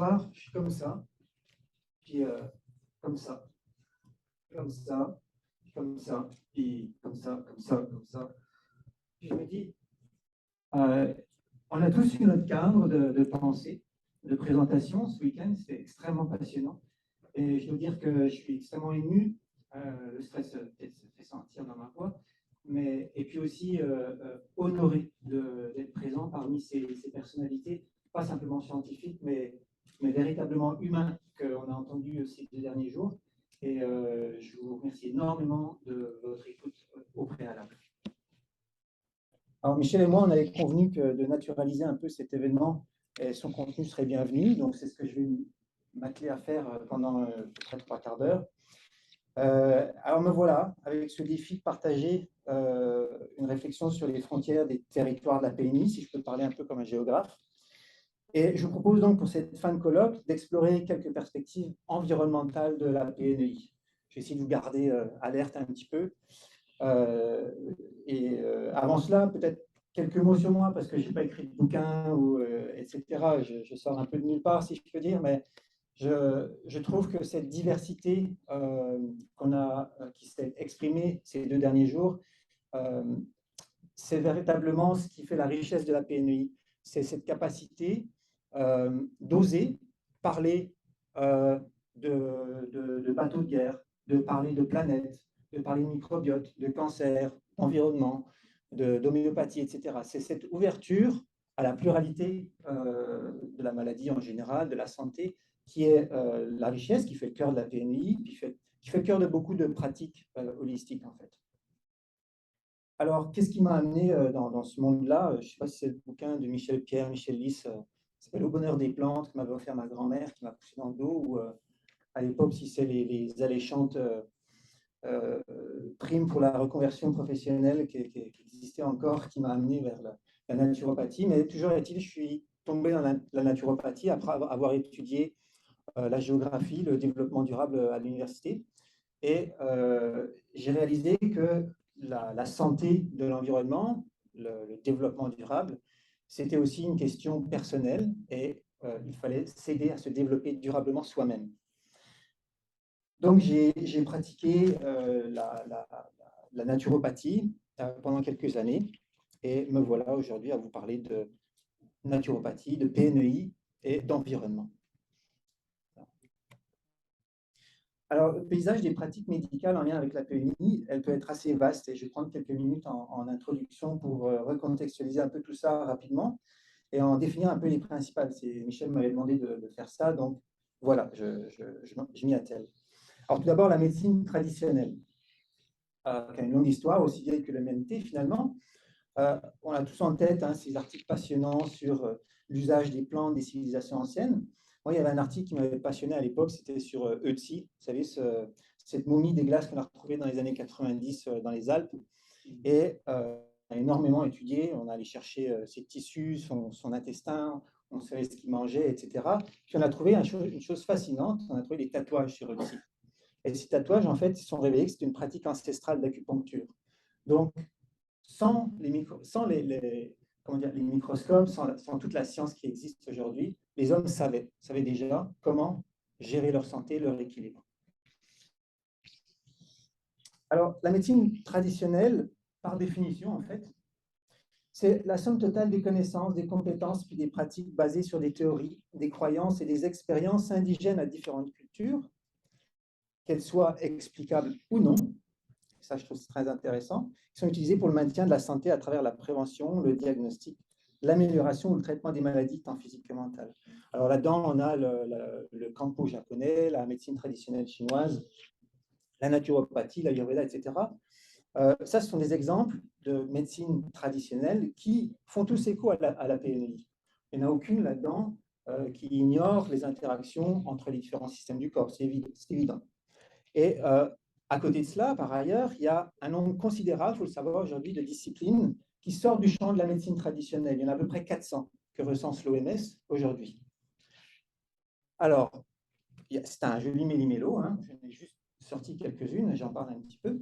soir, je suis comme ça, puis comme ça, comme ça, comme ça, puis comme ça, comme ça, comme ça. Puis je me dis, on a tous eu notre cadre de pensée, de présentation. Ce week-end, c'était extrêmement passionnant. Et je dois dire que je suis extrêmement ému. Le stress peut-être se fait sentir dans ma voix. Et puis aussi honoré d'être présent parmi ces personnalités, pas simplement scientifiques, mais véritablement humains qu'on a entendu ces 2 derniers jours. Et je vous remercie énormément de votre écoute au préalable. Alors Michel et moi, on avait convenu de naturaliser un peu cet événement et son contenu serait bienvenu. Donc c'est ce que je vais m'atteler à faire pendant près de 3/4 d'heure. Alors me voilà avec ce défi de partager une réflexion sur les frontières des territoires de la PNI, si je peux parler un peu comme un géographe. Et je vous propose donc pour cette fin de colloque d'explorer quelques perspectives environnementales de la PNI. Je vais essayer de vous garder alerte un petit peu. Avant cela, peut-être quelques mots sur moi, parce que je n'ai pas écrit de bouquin, etc. Je sors un peu de nulle part, si je peux dire, mais je trouve que cette diversité qui s'est exprimée ces 2 derniers jours, c'est véritablement ce qui fait la richesse de la PNI. C'est cette capacité d'oser parler de bateaux de guerre, de parler de planète, de parler de microbiote, de cancer, d'environnement, d'homéopathie, etc. C'est cette ouverture à la pluralité de la maladie en général, de la santé, qui est la richesse, qui fait le cœur de la PNI, qui fait le cœur de beaucoup de pratiques holistiques, en fait. Alors, qu'est-ce qui m'a amené dans ce monde-là? Je ne sais pas si c'est le bouquin de Michel Pierre, Michel Lys, qui s'appelle Au bonheur des plantes, que m'avait offert ma grand-mère, qui m'a poussé dans le dos, ou à l'époque, si c'est les alléchantes primes pour la reconversion professionnelle qui existait encore, qui m'a amené vers la naturopathie. Mais toujours est-il, je suis tombé dans la naturopathie après avoir étudié la géographie, le développement durable à l'université. Et j'ai réalisé que la santé de l'environnement, le développement durable, c'était aussi une question personnelle et il fallait s'aider à se développer durablement soi-même. Donc, j'ai pratiqué la naturopathie pendant quelques années et me voilà aujourd'hui à vous parler de naturopathie, de PNI et d'environnement. Alors, le paysage des pratiques médicales en lien avec la PNI, elle peut être assez vaste et je vais prendre quelques minutes en introduction pour recontextualiser un peu tout ça rapidement et en définir un peu les principales. Michel m'avait demandé de faire ça, donc voilà, je m'y attelle. Alors, tout d'abord, la médecine traditionnelle, qui a une longue histoire, aussi vieille que l'humanité finalement. On a tous en tête ces articles passionnants sur l'usage des plantes des civilisations anciennes. Moi, il y avait un article qui m'avait passionné à l'époque, c'était sur Ötzi, vous savez, cette momie des glaces qu'on a retrouvée dans les années 90 dans les Alpes. Et on a énormément étudié, on a allé chercher ses tissus, son intestin, on savait ce qu'il mangeait, etc. Puis on a trouvé une chose fascinante, on a trouvé des tatouages sur Ötzi. Et ces tatouages, en fait, ils se sont révélés que c'était une pratique ancestrale d'acupuncture. Donc, sans les microscopes, sans toute la science qui existe aujourd'hui, les hommes savaient déjà comment gérer leur santé, leur équilibre. Alors, la médecine traditionnelle, par définition, en fait, c'est la somme totale des connaissances, des compétences, puis des pratiques basées sur des théories, des croyances et des expériences indigènes à différentes cultures, qu'elles soient explicables ou non. Ça, je trouve c'est très intéressant, qui sont utilisés pour le maintien de la santé à travers la prévention, le diagnostic, l'amélioration ou le traitement des maladies tant physiques que mentales. Alors là-dedans, on a le Kampo japonais, la médecine traditionnelle chinoise, la naturopathie, l'ayurveda, etc. Ça, ce sont des exemples de médecine traditionnelle qui font tous écho à la PNI. Il n'y en a aucune là-dedans qui ignore les interactions entre les différents systèmes du corps, c'est évident. Et à côté de cela, par ailleurs, il y a un nombre considérable, il faut le savoir aujourd'hui, de disciplines qui sortent du champ de la médecine traditionnelle. Il y en a à peu près 400 que recense l'OMS aujourd'hui. Alors, c'est un joli méli-mélo, hein, j'en ai juste sorti quelques-unes, j'en parle un petit peu.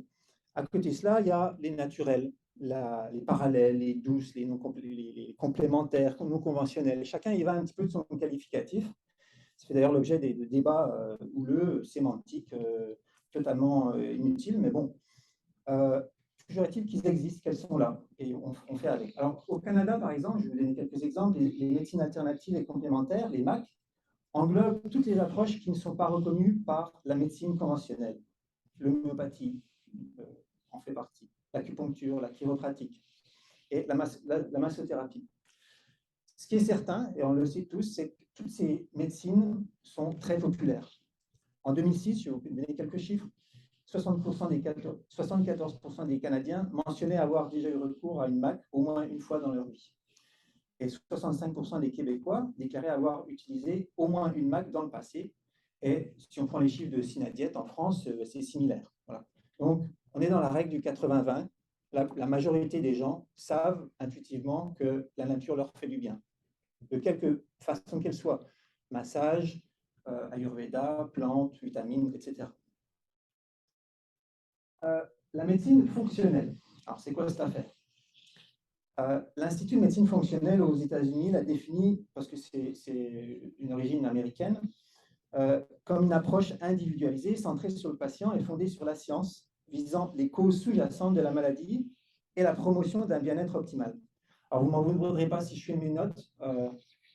À côté de cela, il y a les naturels, les parallèles, les douces, les complémentaires, non conventionnels. Chacun y va un petit peu de son qualificatif. Ça fait d'ailleurs l'objet de débats houleux, sémantiques, totalement inutiles, mais bon, toujours est-il qu'ils existent, qu'elles sont là, et on fait avec. Alors, au Canada, par exemple, je vais vous donner quelques exemples, les médecines alternatives et complémentaires, les MAC, englobent toutes les approches qui ne sont pas reconnues par la médecine conventionnelle. L'homéopathie en fait partie, l'acupuncture, la chiropratique et la massothérapie. Ce qui est certain, et on le sait tous, c'est que toutes ces médecines sont très populaires. En 2006, je vais vous donner quelques chiffres, 74% des Canadiens mentionnaient avoir déjà eu recours à une MAC au moins une fois dans leur vie. Et 65% des Québécois déclaraient avoir utilisé au moins une MAC dans le passé. Et si on prend les chiffres de Synadiète en France, c'est similaire. Voilà. Donc, on est dans la règle du 80-20. La majorité des gens savent intuitivement que la nature leur fait du bien, de quelque façon qu'elle soit. Massage, Ayurveda, plantes, vitamines, etc. La médecine fonctionnelle. Alors, c'est quoi cette affaire? L'Institut de médecine fonctionnelle aux États-Unis l'a défini, parce que c'est une origine américaine, comme une approche individualisée, centrée sur le patient et fondée sur la science, visant les causes sous-jacentes de la maladie et la promotion d'un bien-être optimal. Alors, vous ne m'en voudrez pas si je fais mes notes. Je ne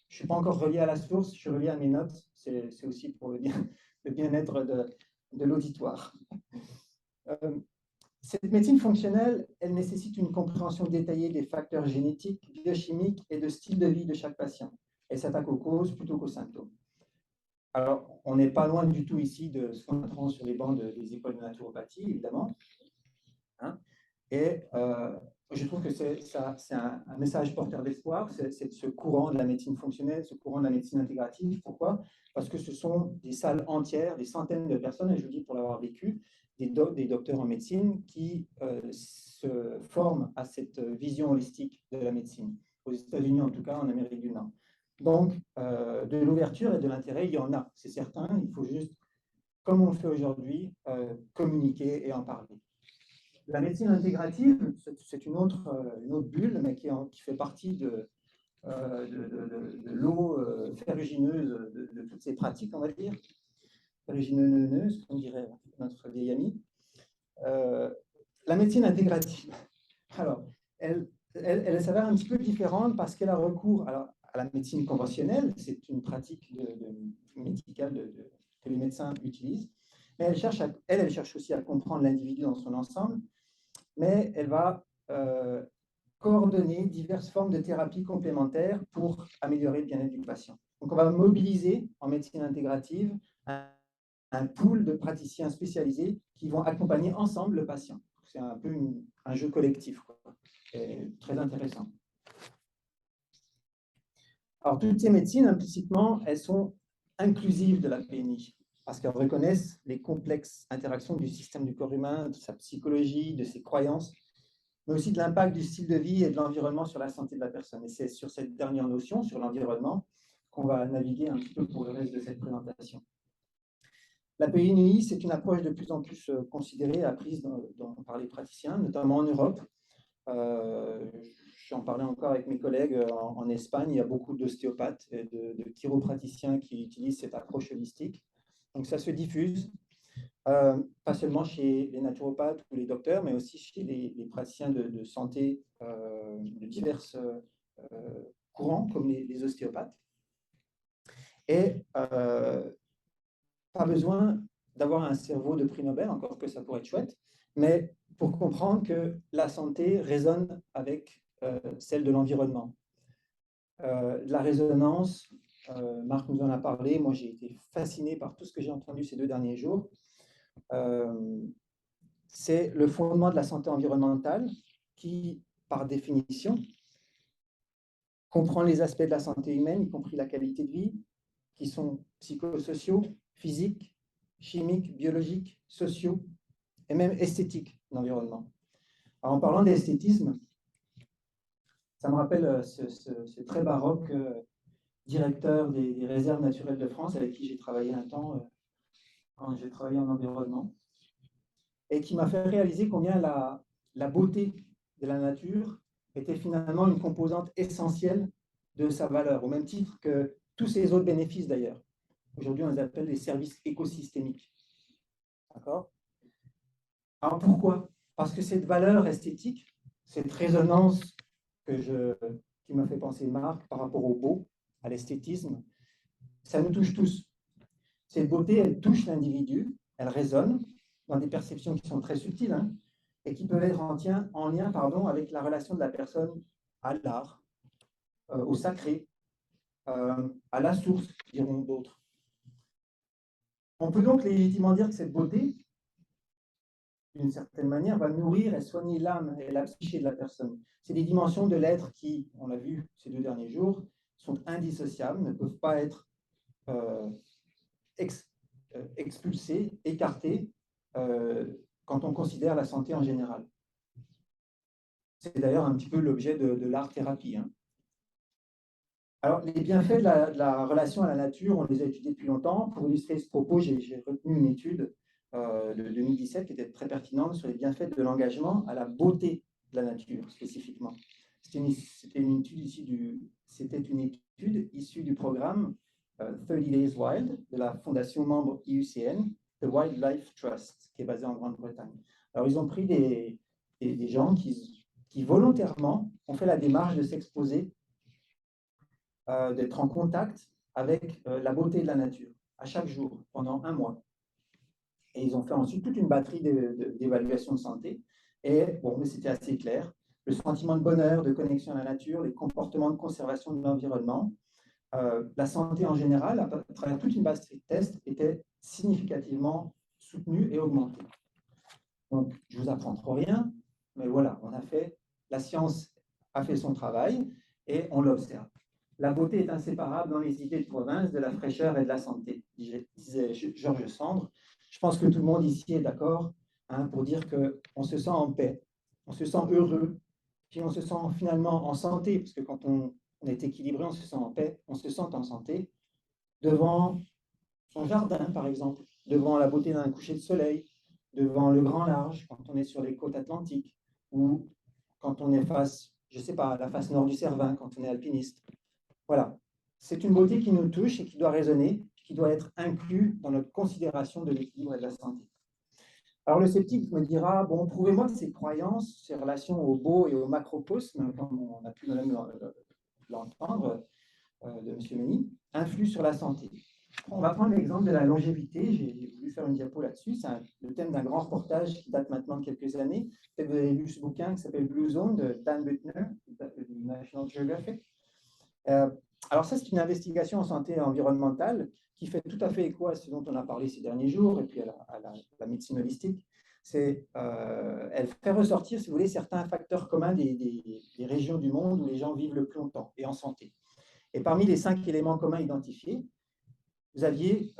suis pas encore relié à la source, je suis relié à mes notes. C'est aussi pour le bien-être de l'auditoire. Cette médecine fonctionnelle, elle nécessite une compréhension détaillée des facteurs génétiques, biochimiques et de style de vie de chaque patient. Elle s'attaque aux causes plutôt qu'aux symptômes. Alors, on n'est pas loin du tout ici de ce qu'on apprend sur les bancs des écoles de naturopathie, évidemment. Hein, et je trouve que c'est un message porteur d'espoir, c'est ce courant de la médecine fonctionnelle, ce courant de la médecine intégrative. Pourquoi? Parce que ce sont des salles entières, des centaines de personnes, et je vous dis pour l'avoir vécu, des docteurs en médecine qui se forment à cette vision holistique de la médecine, aux États-Unis en tout cas, en Amérique du Nord. Donc, de l'ouverture et de l'intérêt, il y en a, c'est certain. Il faut juste, comme on le fait aujourd'hui, communiquer et en parler. La médecine intégrative, c'est une autre bulle, mais qui fait partie de l'eau ferrugineuse de toutes ces pratiques, on va dire, ferrugineuse, comme dirait notre vieil ami. La médecine intégrative, alors, elle s'avère un petit peu différente parce qu'elle a recours à la médecine conventionnelle, c'est une pratique médicale que les médecins utilisent, mais elle cherche aussi à comprendre l'individu dans son ensemble, mais elle va coordonner diverses formes de thérapies complémentaires pour améliorer le bien-être du patient. Donc, on va mobiliser en médecine intégrative un pool de praticiens spécialisés qui vont accompagner ensemble le patient. C'est un peu un jeu collectif, quoi. Très intéressant. Alors, toutes ces médecines, implicitement, elles sont inclusives de la PNI, parce qu'elles reconnaissent les complexes interactions du système du corps humain, de sa psychologie, de ses croyances, mais aussi de l'impact du style de vie et de l'environnement sur la santé de la personne. Et c'est sur cette dernière notion, sur l'environnement, qu'on va naviguer un petit peu pour le reste de cette présentation. La PNI, c'est une approche de plus en plus considérée et apprise par les praticiens, notamment en Europe. J'en parlais encore avec mes collègues en Espagne, il y a beaucoup d'ostéopathes et de chiropraticiens qui utilisent cette approche holistique. Donc ça se diffuse, pas seulement chez les naturopathes ou les docteurs, mais aussi chez les praticiens de santé de divers courants, comme les ostéopathes. Et pas besoin d'avoir un cerveau de prix Nobel, encore que ça pourrait être chouette, mais pour comprendre que la santé résonne avec celle de l'environnement. La résonance, Marc nous en a parlé, moi j'ai été fasciné par tout ce que j'ai entendu ces 2 derniers jours. C'est le fondement de la santé environnementale qui, par définition, comprend les aspects de la santé humaine, y compris la qualité de vie, qui sont psychosociaux, physiques, chimiques, biologiques, sociaux et même esthétiques de l'environnement. En parlant d'esthétisme, ça me rappelle ce très baroque directeur des réserves naturelles de France avec qui j'ai travaillé un temps quand j'ai travaillé en environnement et qui m'a fait réaliser combien la beauté de la nature était finalement une composante essentielle de sa valeur, au même titre que tous ses autres bénéfices d'ailleurs. Aujourd'hui, on les appelle les services écosystémiques. D'accord? Alors pourquoi? Parce que cette valeur esthétique, cette résonance qui m'a fait penser Marc par rapport au beau, à l'esthétisme, ça nous touche tous. Cette beauté, elle touche l'individu, elle résonne dans des perceptions qui sont très subtiles, hein, et qui peuvent être en lien avec la relation de la personne à l'art, au sacré, à la source, diront d'autres. On peut donc légitimement dire que cette beauté, d'une certaine manière, va nourrir et soigner l'âme et la psyché de la personne. C'est des dimensions de l'être qui, on l'a vu ces 2 derniers jours, sont indissociables, ne peuvent pas être euh, expulsées, écartées, quand on considère la santé en général. C'est d'ailleurs un petit peu l'objet de l'art-thérapie. Hein. Alors, les bienfaits de la relation à la nature, on les a étudiés depuis longtemps. Pour illustrer ce propos, j'ai retenu une étude de 2017 qui était très pertinente sur les bienfaits de l'engagement à la beauté de la nature, spécifiquement. C'était une étude issue du programme 30 Days Wild de la fondation membre IUCN, The Wildlife Trust, qui est basée en Grande-Bretagne. Alors, ils ont pris des gens qui volontairement ont fait la démarche de s'exposer, d'être en contact avec la beauté de la nature à chaque jour pendant 1 mois. Et ils ont fait ensuite toute une batterie d'évaluations de santé. Et bon, mais c'était assez clair. Le sentiment de bonheur, de connexion à la nature, les comportements de conservation de l'environnement, la santé en général, à travers toute une batterie de tests, était significativement soutenue et augmentée. Donc, je ne vous apprends trop rien, mais voilà, la science a fait son travail et on l'observe. La beauté est inséparable dans les idées de province de la fraîcheur et de la santé, disait Georges Sandre. Je pense que tout le monde ici est d'accord, hein, pour dire qu'on se sent en paix, on se sent heureux, puis on se sent finalement en santé, parce que quand on est équilibré, on se sent en paix, on se sent en santé, devant son jardin, par exemple, devant la beauté d'un coucher de soleil, devant le grand large, quand on est sur les côtes atlantiques, ou quand on est face, je ne sais pas, à la face nord du Cervin, quand on est alpiniste. Voilà. C'est une beauté qui nous touche et qui doit résonner, qui doit être inclus dans notre considération de l'équilibre et de la santé. Alors le sceptique me dira, bon, prouvez-moi que ces croyances, ces relations au beau et au macrocosme, comme on a pu même l'entendre de M. Mény, influent sur la santé. On va prendre l'exemple de la longévité. J'ai voulu faire une diapo là-dessus. C'est le thème d'un grand reportage qui date maintenant de quelques années. Peut-être vous avez lu ce bouquin qui s'appelle Blue Zone de Dan Buettner, du National Geographic. Alors ça, c'est une investigation en santé environnementale qui fait tout à fait écho à ce dont on a parlé ces derniers jours et puis à la médecine holistique. Elle fait ressortir, si vous voulez, certains facteurs communs des régions du monde où les gens vivent le plus longtemps et en santé. Et parmi les 5 éléments communs identifiés, vous aviez,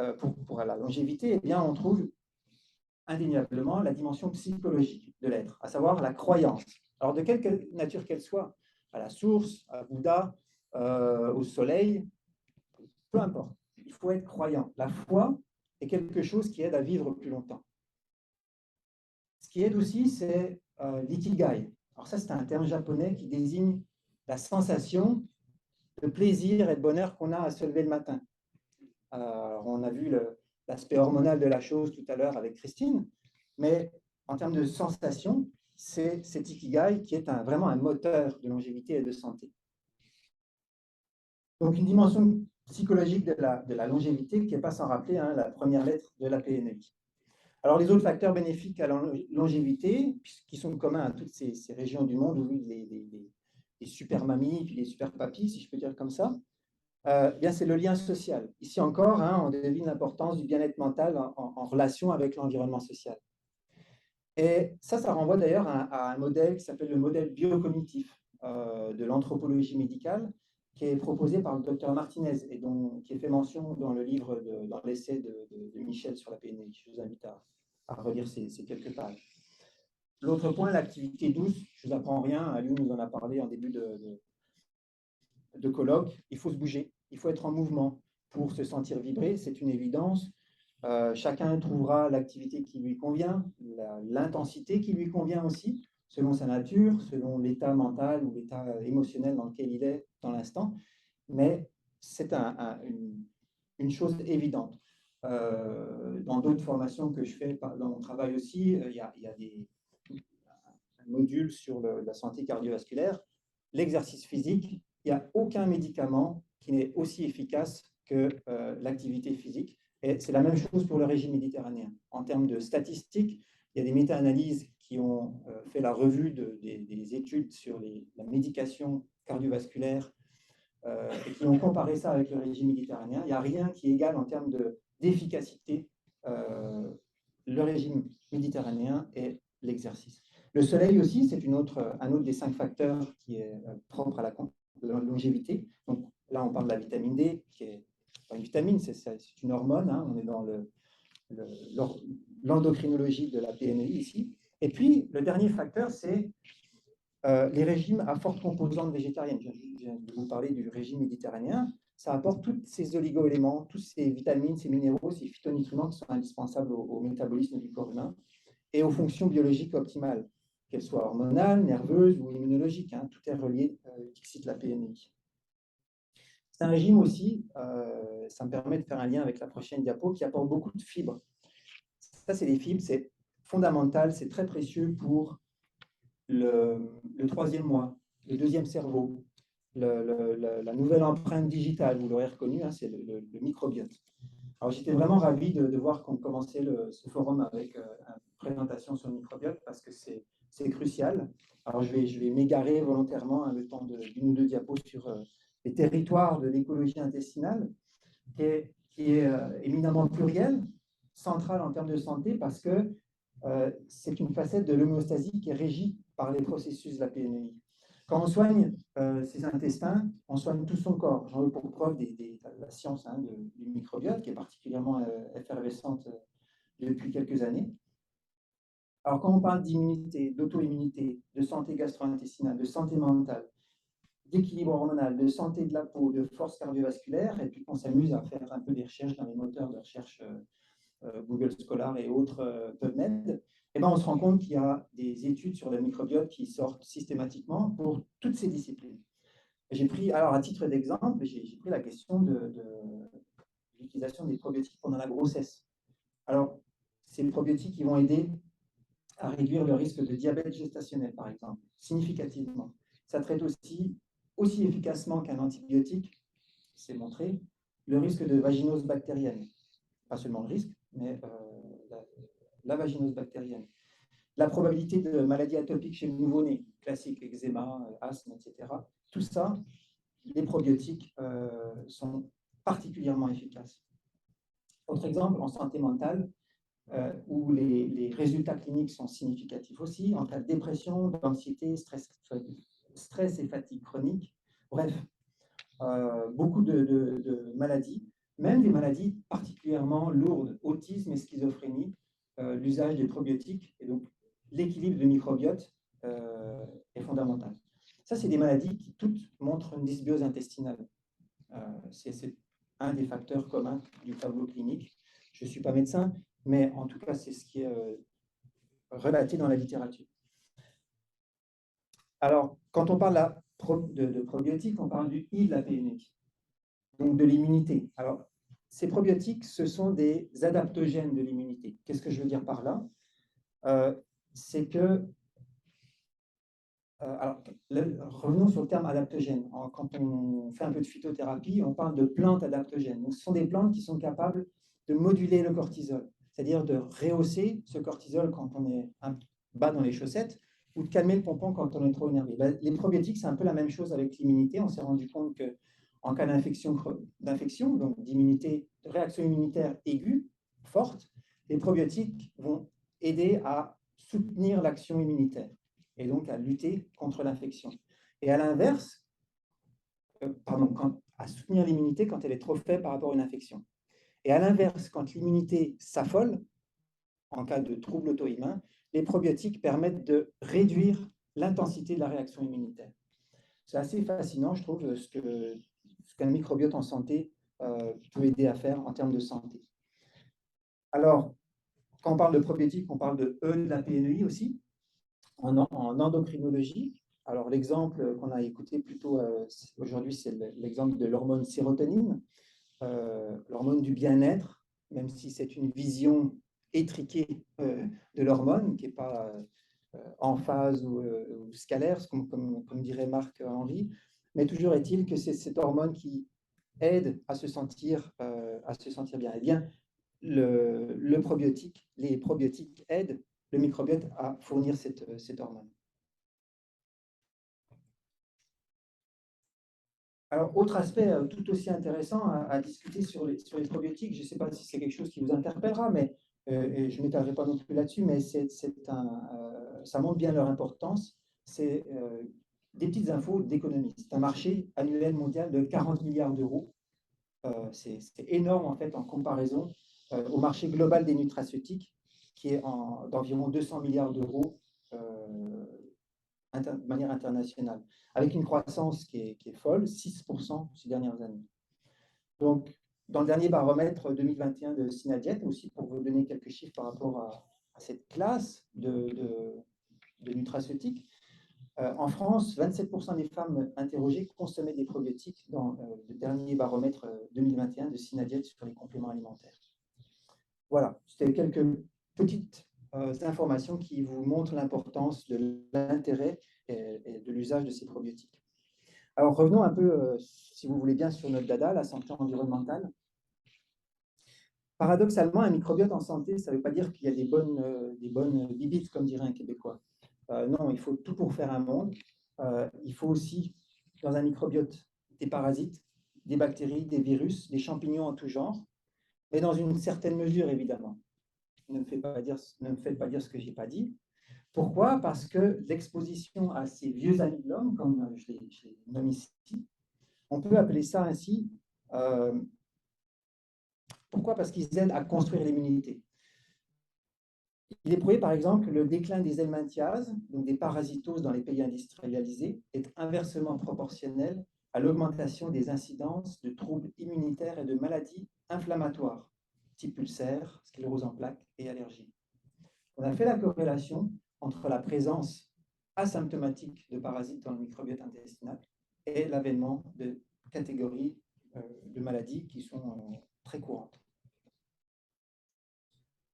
pour la longévité, eh bien, on trouve indéniablement la dimension psychologique de l'être, à savoir la croyance. Alors, de quelque nature qu'elle soit, à la source, à Bouddha, au soleil, peu importe, il faut être croyant. La foi est quelque chose qui aide à vivre plus longtemps. Ce qui aide aussi, c'est l'ikigai. Alors ça, c'est un terme japonais qui désigne la sensation de plaisir et de bonheur qu'on a à se lever le matin. On a vu l'aspect hormonal de la chose tout à l'heure avec Christine, mais en termes de sensation, c'est cet ikigai qui est vraiment un moteur de longévité et de santé. Donc une dimension psychologique de la longévité qui n'est pas sans rappeler la première lettre de la PNI. Alors les autres facteurs bénéfiques à la longévité, qui sont communs à toutes ces régions du monde où vivent les super mamies, puis les super papis, si je peux dire comme ça, bien c'est le lien social. Ici encore, on devine l'importance du bien-être mental en relation avec l'environnement social. Et ça renvoie d'ailleurs à un modèle qui s'appelle le modèle biocognitif de l'anthropologie médicale, qui est proposé par le docteur Martinez et qui est fait mention dans le livre, dans l'essai de Michel sur la PNI. Je vous invite à relire ces quelques pages. L'autre point, l'activité douce, je ne vous apprends rien, Aliou nous en a parlé en début de colloque, il faut se bouger, il faut être en mouvement pour se sentir vibrer, c'est une évidence. Chacun trouvera l'activité qui lui convient, l'intensité qui lui convient aussi, selon sa nature, selon l'état mental ou l'état émotionnel dans lequel il est dans l'instant. Mais c'est une chose évidente. Dans d'autres formations que je fais dans mon travail aussi, il y a un module sur la santé cardiovasculaire. L'exercice physique, il n'y a aucun médicament qui n'est aussi efficace que l'activité physique. Et c'est la même chose pour le régime méditerranéen. En termes de statistiques, il y a des méta-analyses qui ont fait la revue des études sur la médication cardiovasculaire et qui ont comparé ça avec le régime méditerranéen. Il n'y a rien qui égale en termes d'efficacité le régime méditerranéen et l'exercice. Le soleil aussi, c'est un autre des 5 facteurs qui est propre à la longévité. Donc là, on parle de la vitamine D, qui est pas une vitamine, c'est une hormone. Hein, on est dans l'endocrinologie de la PNI ici. Et puis, le dernier facteur, c'est les régimes à forte composante végétarienne. Je viens de vous parler du régime méditerranéen. Ça apporte tous ces oligo-éléments, tous ces vitamines, ces minéraux, ces phytonutriments qui sont indispensables au métabolisme du corps humain et aux fonctions biologiques optimales, qu'elles soient hormonales, nerveuses ou immunologiques. Hein, tout est relié, cite la PNI. C'est un régime aussi, ça me permet de faire un lien avec la prochaine diapo, qui apporte beaucoup de fibres. Ça, c'est des fibres, c'est fondamental, c'est très précieux pour le 3e mois, le 2e cerveau, la nouvelle empreinte digitale, vous l'aurez reconnu, hein, c'est le microbiote. Alors, j'étais vraiment ravi de voir qu'on commençait ce forum avec une présentation sur le microbiote parce que c'est crucial. Alors, je vais m'égarer volontairement hein, le temps d'une ou deux diapos sur les territoires de l'écologie intestinale, qui est éminemment pluriel, central en termes de santé parce que c'est une facette de l'homéostasie qui est régie par les processus de la PNI. Quand on soigne ses intestins, on soigne tout son corps. J'en veux pour preuve la science hein, du microbiote, qui est particulièrement effervescente depuis quelques années. Alors, quand on parle d'immunité, d'auto-immunité, de santé gastro-intestinale, de santé mentale, d'équilibre hormonal, de santé de la peau, de force cardiovasculaire, et puis qu'on s'amuse à faire un peu des recherches dans les moteurs de recherche Google Scholar et autres PubMed, eh ben, on se rend compte qu'il y a des études sur le microbiote qui sortent systématiquement pour toutes ces disciplines. J'ai pris, alors à titre d'exemple, j'ai pris la question de l'utilisation des probiotiques pendant la grossesse. Alors, ces probiotiques qui vont aider à réduire le risque de diabète gestationnel, par exemple, significativement. Ça traite aussi efficacement qu'un antibiotique, c'est montré, le risque de vaginose bactérienne. Pas seulement le risque, mais la vaginose bactérienne. La probabilité de maladie atopique chez le nouveau-né, classique, eczéma, asthme, etc. Tout ça, les probiotiques sont particulièrement efficaces. Autre exemple, en santé mentale, où les résultats cliniques sont significatifs aussi, en cas de dépression, d'anxiété, stress et fatigue chronique. Bref, beaucoup de maladies, même des maladies particulièrement lourdes, autisme et schizophrénie, l'usage des probiotiques et donc l'équilibre du microbiote est fondamental. Ça, c'est des maladies qui toutes montrent une dysbiose intestinale. C'est un des facteurs communs du tableau clinique. Je ne suis pas médecin, mais en tout cas, c'est ce qui est relaté dans la littérature. Alors, quand on parle de probiotiques, on parle du I de la PNI, donc de l'immunité. Alors, ces probiotiques, ce sont des adaptogènes de l'immunité. Qu'est-ce que je veux dire par là? C'est que, alors, revenons sur le terme adaptogène. Quand on fait un peu de phytothérapie, on parle de plantes adaptogènes. Donc, ce sont des plantes qui sont capables de moduler le cortisol, c'est-à-dire de rehausser ce cortisol quand on est bas dans les chaussettes, ou de calmer le pompon quand on est trop énervé. Les probiotiques, c'est un peu la même chose avec l'immunité. On s'est rendu compte qu'en cas d'infection, donc d'immunité, de réaction immunitaire aiguë, forte, les probiotiques vont aider à soutenir l'action immunitaire et donc à lutter contre l'infection. Et à l'inverse, à soutenir l'immunité quand elle est trop faible par rapport à une infection. Et à l'inverse, quand l'immunité s'affole, en cas de trouble auto-immun, les probiotiques permettent de réduire l'intensité de la réaction immunitaire. C'est assez fascinant, je trouve, ce qu'un microbiote en santé peut aider à faire en termes de santé. Alors, quand on parle de probiotiques, on parle de E de la PNI aussi, en endocrinologie. Alors, l'exemple qu'on a écouté plutôt aujourd'hui, c'est l'exemple de l'hormone sérotonine. l'hormone du bien-être, même si c'est une vision étriquée de l'hormone, qui n'est pas en phase ou scalaire, comme dirait Marc Henry, mais toujours est-il que c'est cette hormone qui aide à se sentir bien. Eh bien, le probiotique, les probiotiques aident le microbiote à fournir cette hormone. Alors, autre aspect tout aussi intéressant à discuter sur les probiotiques, je ne sais pas si c'est quelque chose qui vous interpellera, mais et je ne m'étalerai pas non plus là-dessus, mais ça montre bien leur importance. C'est des petites infos d'économie. C'est un marché annuel mondial de 40 milliards d'euros. C'est énorme en fait en comparaison au marché global des nutraceutiques, qui est d'environ 200 milliards d'euros de manière internationale, avec une croissance qui est folle, 6% ces dernières années. Donc, dans le dernier baromètre 2021 de Synagent, aussi pour vous donner quelques chiffres par rapport à cette classe de nutraceutiques, en France, 27% des femmes interrogées consommaient des probiotiques dans le dernier baromètre 2021 de Synagent sur les compléments alimentaires. Voilà, c'était quelques petites informations qui vous montrent l'importance de l'intérêt et de l'usage de ces probiotiques. Alors revenons un peu, si vous voulez bien, sur notre dada, la santé environnementale. Paradoxalement, un microbiote en santé, ça ne veut pas dire qu'il y a des bonnes bibites, comme dirait un Québécois. Non, il faut tout pour faire un monde. Il faut aussi, dans un microbiote, des parasites, des bactéries, des virus, des champignons en tout genre, mais dans une certaine mesure, évidemment. Ne me faites pas dire ce que je n'ai pas dit. Pourquoi? Parce que l'exposition à ces vieux amis de l'homme, comme je les nomme ici, on peut appeler ça ainsi. Pourquoi? Parce qu'ils aident à construire l'immunité. Il est prouvé, par exemple, que le déclin des helminthiases, donc des parasitoses dans les pays industrialisés, est inversement proportionnel à l'augmentation des incidences de troubles immunitaires et de maladies inflammatoires, type ulcère, sclérose en plaques et allergies. On a fait la corrélation entre la présence asymptomatique de parasites dans le microbiote intestinal et l'avènement de catégories de maladies qui sont très courantes.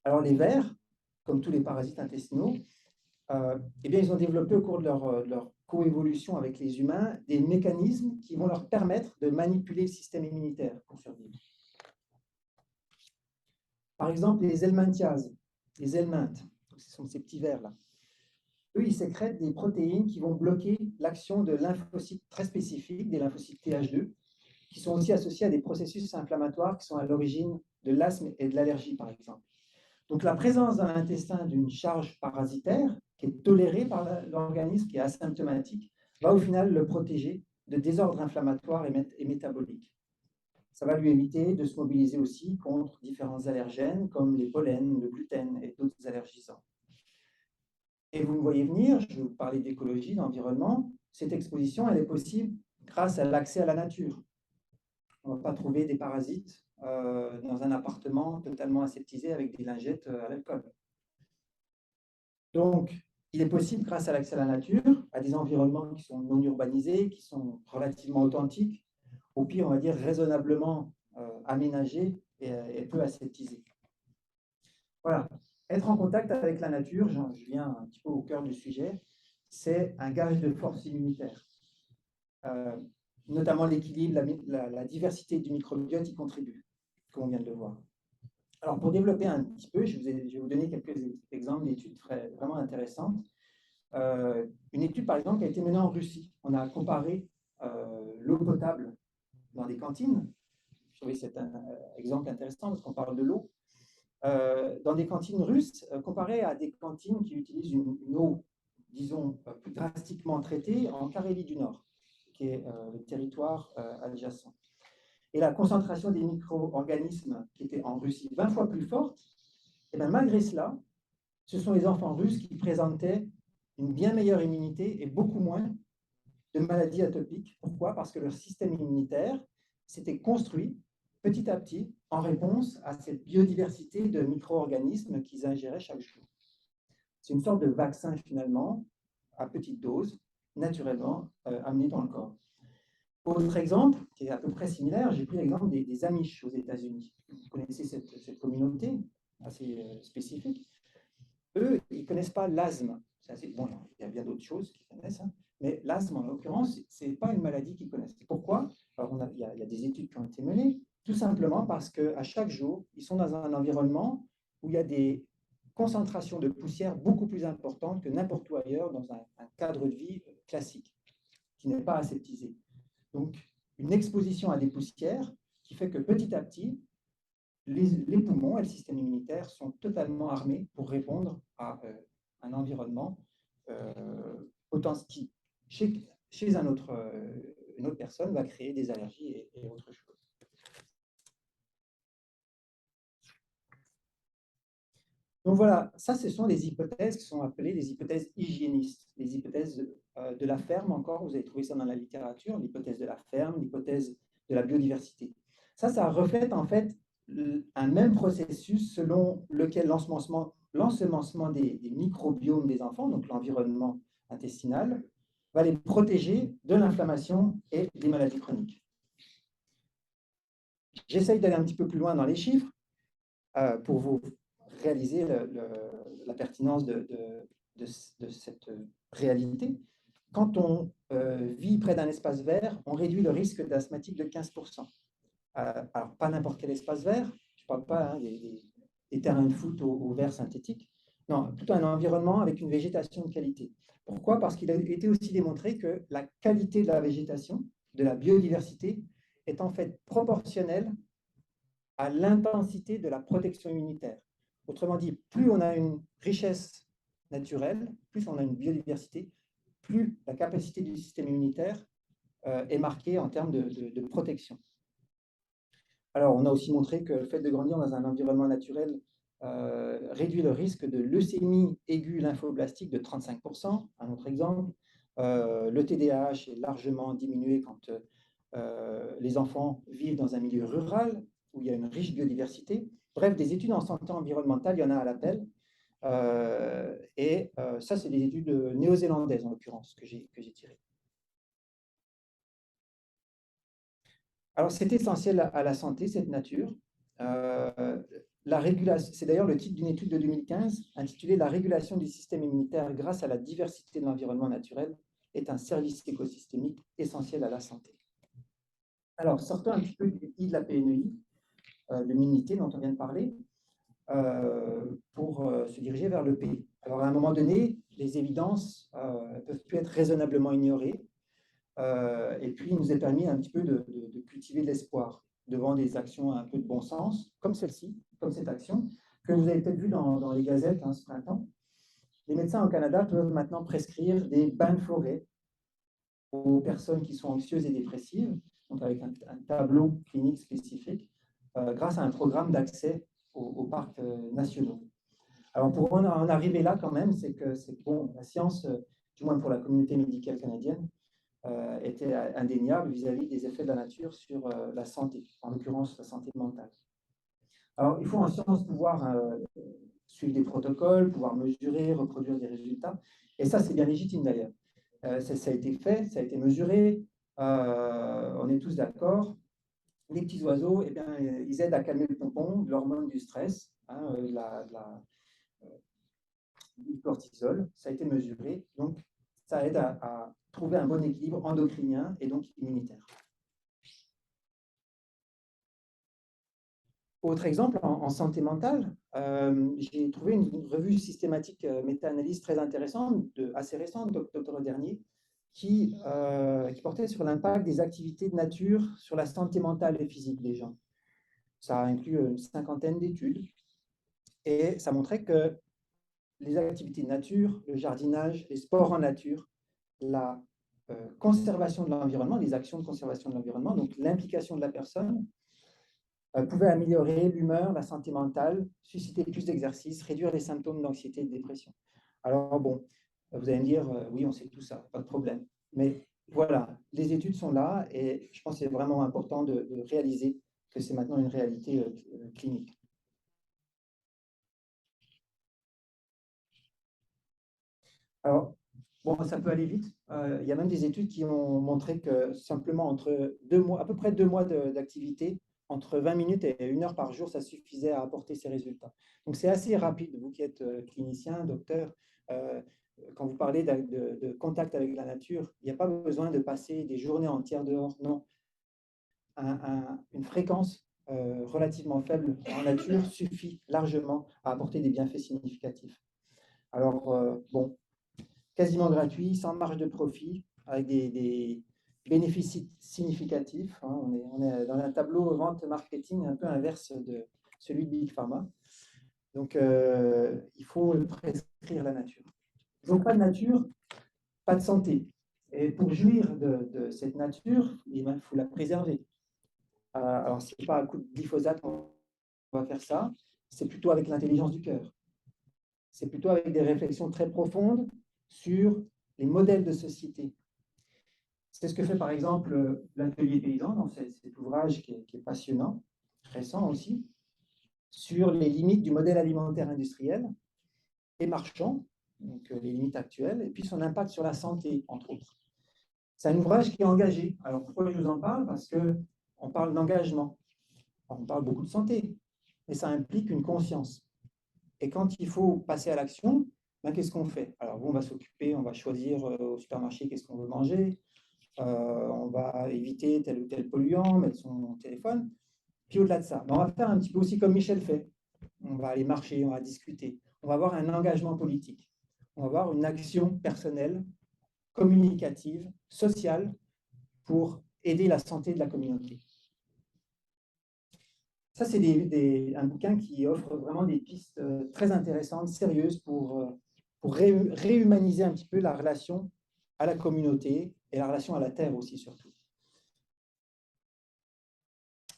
Alors les vers, comme tous les parasites intestinaux, eh bien, ils ont développé au cours de leur coévolution avec les humains des mécanismes qui vont leur permettre de manipuler le système immunitaire pour survivre. Par exemple, les helminthiases, les helminthes, ce sont ces petits vers-là. Eux, ils sécrètent des protéines qui vont bloquer l'action de lymphocytes très spécifiques, des lymphocytes Th2, qui sont aussi associés à des processus inflammatoires qui sont à l'origine de l'asthme et de l'allergie, par exemple. Donc, la présence dans l'intestin d'une charge parasitaire qui est tolérée par l'organisme, qui est asymptomatique, va au final le protéger de désordres inflammatoires et métaboliques. Ça va lui éviter de se mobiliser aussi contre différents allergènes comme les pollens, le gluten et d'autres allergisants. Et vous me voyez venir, je vais vous parler d'écologie, d'environnement. Cette exposition, elle est possible grâce à l'accès à la nature. On ne va pas trouver des parasites dans un appartement totalement aseptisé avec des lingettes à l'alcool. Donc, il est possible, grâce à l'accès à la nature, à des environnements qui sont non urbanisés, qui sont relativement authentiques, au pire, on va dire raisonnablement aménagés et peu aseptisés. Voilà. Être en contact avec la nature, je viens un petit peu au cœur du sujet, c'est un gage de force immunitaire. Notamment l'équilibre, la diversité du microbiote y contribue, comme on vient de le voir. Alors, pour développer un petit peu, je vais vous donner quelques exemples d'études vraiment intéressantes. Une étude, par exemple, qui a été menée en Russie. On a comparé l'eau potable dans des cantines. Je trouvais cet exemple intéressant parce qu'on parle de l'eau. Dans des cantines russes, comparé à des cantines qui utilisent une eau, disons, plus drastiquement traitée en Carélie du Nord, qui est le territoire adjacent. Et la concentration des micro-organismes qui était en Russie 20 fois plus forte, et bien malgré cela, ce sont les enfants russes qui présentaient une bien meilleure immunité et beaucoup moins de maladies atopiques. Pourquoi? Parce que leur système immunitaire s'était construit petit à petit en réponse à cette biodiversité de micro-organismes qu'ils ingéraient chaque jour. C'est une sorte de vaccin finalement, à petite dose, naturellement amené dans le corps. Autre exemple, qui est à peu près similaire, j'ai pris l'exemple des Amish aux États-Unis. Vous connaissez cette communauté assez spécifique. Eux, ils ne connaissent pas l'asthme. Bon, il y a bien d'autres choses qu'ils connaissent, hein, mais l'asthme, en l'occurrence, ce n'est pas une maladie qu'ils connaissent. Pourquoi? Alors, il y a des études qui ont été menées, tout simplement parce qu'à chaque jour, ils sont dans un environnement où il y a des concentrations de poussière beaucoup plus importantes que n'importe où ailleurs dans un cadre de vie classique, qui n'est pas aseptisé. Donc, une exposition à des poussières qui fait que petit à petit, les poumons et le système immunitaire sont totalement armés pour répondre à un environnement qui, chez une autre personne, va créer des allergies et autre chose. Donc voilà, ça, ce sont les hypothèses qui sont appelées les hypothèses hygiénistes, les hypothèses de la ferme encore, vous avez trouvé ça dans la littérature, l'hypothèse de la ferme, l'hypothèse de la biodiversité. Ça reflète en fait un même processus selon lequel l'ensemencement des microbiomes des enfants, donc l'environnement intestinal, va les protéger de l'inflammation et des maladies chroniques. J'essaye d'aller un petit peu plus loin dans les chiffres pour vous réaliser la pertinence de cette réalité. Quand on vit près d'un espace vert, on réduit le risque d'asthmatique de 15%. Alors, pas n'importe quel espace vert, je ne parle pas des terrains de foot au vert synthétique, non, plutôt un environnement avec une végétation de qualité. Pourquoi? Parce qu'il a été aussi démontré que la qualité de la végétation, de la biodiversité, est en fait proportionnelle à l'intensité de la protection immunitaire. Autrement dit, plus on a une richesse naturelle, plus on a une biodiversité, plus la capacité du système immunitaire est marquée en termes de protection. Alors, on a aussi montré que le fait de grandir dans un environnement naturel réduit le risque de leucémie aiguë lymphoblastique de 35%. Un autre exemple, le TDAH est largement diminué quand les enfants vivent dans un milieu rural où il y a une riche biodiversité. Bref, des études en santé environnementale, il y en a à l'appel. Ça, c'est des études néo-zélandaises, en l'occurrence, que j'ai tirées. Alors, c'est essentiel à la santé, cette nature. C'est d'ailleurs le titre d'une étude de 2015 intitulée « La régulation du système immunitaire grâce à la diversité de l'environnement naturel est un service écosystémique essentiel à la santé ». Alors, sortons un petit peu du I de la PNEI, de l'immunité dont on vient de parler, pour se diriger vers le P. Alors, à un moment donné, les évidences ne peuvent plus être raisonnablement ignorées. Et puis, il nous est permis un petit peu de cultiver de l'espoir devant des actions un peu de bon sens, comme celle-ci, comme cette action, que vous avez peut-être vu dans les gazettes ce printemps. Les médecins au Canada peuvent maintenant prescrire des bains de forêt aux personnes qui sont anxieuses et dépressives, donc avec un tableau clinique spécifique, grâce à un programme d'accès aux parcs nationaux. Alors, pour en arriver là, quand même, c'est que bon, la science, du moins pour la communauté médicale canadienne, était indéniable vis-à-vis des effets de la nature sur la santé, en l'occurrence la santé mentale. Alors, il faut en science pouvoir suivre des protocoles, pouvoir mesurer, reproduire des résultats, et ça, c'est bien légitime d'ailleurs. Ça a été fait, ça a été mesuré, on est tous d'accord. Les petits oiseaux, eh bien, ils aident à calmer le pompon, l'hormone du stress, hein, du cortisol, ça a été mesuré, donc ça aide à trouver un bon équilibre endocrinien et donc immunitaire. Autre exemple, en santé mentale, j'ai trouvé une revue systématique méta-analyse très intéressante, assez récente, d'octobre dernier, qui portait sur l'impact des activités de nature sur la santé mentale et physique des gens. Ça inclut une 50aine d'études et ça montrait que les activités de nature, le jardinage, les sports en nature, la conservation de l'environnement, les actions de conservation de l'environnement, donc l'implication de la personne, pouvait améliorer l'humeur, la santé mentale, susciter plus d'exercice, réduire les symptômes d'anxiété et de dépression. Alors bon, vous allez me dire, oui, on sait tout ça, pas de problème. Mais voilà, les études sont là et je pense que c'est vraiment important de réaliser que c'est maintenant une réalité clinique. Alors, Bon, ça peut aller vite. Il y a même des études qui ont montré que simplement entre 2 mois, à peu près 2 mois d'activité, entre 20 minutes et 1 heure par jour, ça suffisait à apporter ces résultats. Donc, c'est assez rapide. Vous qui êtes clinicien, docteur, euh, quand vous parlez de contact avec la nature, il n'y a pas besoin de passer des journées entières dehors. Non, une fréquence relativement faible en nature suffit largement à apporter des bienfaits significatifs. Alors, bon, quasiment gratuit, sans marge de profit, avec des bénéfices significatifs. Hein. On est dans un tableau vente marketing un peu inverse de celui de Big Pharma. Donc, il faut prescrire la nature. Donc, pas de nature, pas de santé. Et pour jouir de cette nature, il faut la préserver. Alors, ce n'est pas à coup de glyphosate qu'on va faire ça, c'est plutôt avec l'intelligence du cœur. C'est plutôt avec des réflexions très profondes sur les modèles de société. C'est ce que fait par exemple l'Atelier paysan dans cet ouvrage qui est passionnant, récent aussi, sur les limites du modèle alimentaire industriel et marchand, donc les limites actuelles, et puis son impact sur la santé, entre autres. C'est un ouvrage qui est engagé. Alors pourquoi je vous en parle? Parce qu'on parle d'engagement. On parle beaucoup de santé, mais ça implique une conscience. Et quand il faut passer à l'action, ben, qu'est-ce qu'on fait? Alors, on va s'occuper, on va choisir au supermarché qu'est-ce qu'on veut manger, on va éviter tel ou tel polluant, mettre son téléphone. Puis au-delà de ça, ben, on va faire un petit peu aussi comme Michel fait. On va aller marcher, on va discuter. On va avoir un engagement politique. On va avoir une action personnelle, communicative, sociale pour aider la santé de la communauté. Ça, c'est un bouquin qui offre vraiment des pistes très intéressantes, sérieuses, pour réhumaniser un petit peu la relation à la communauté et la relation à la terre aussi, surtout.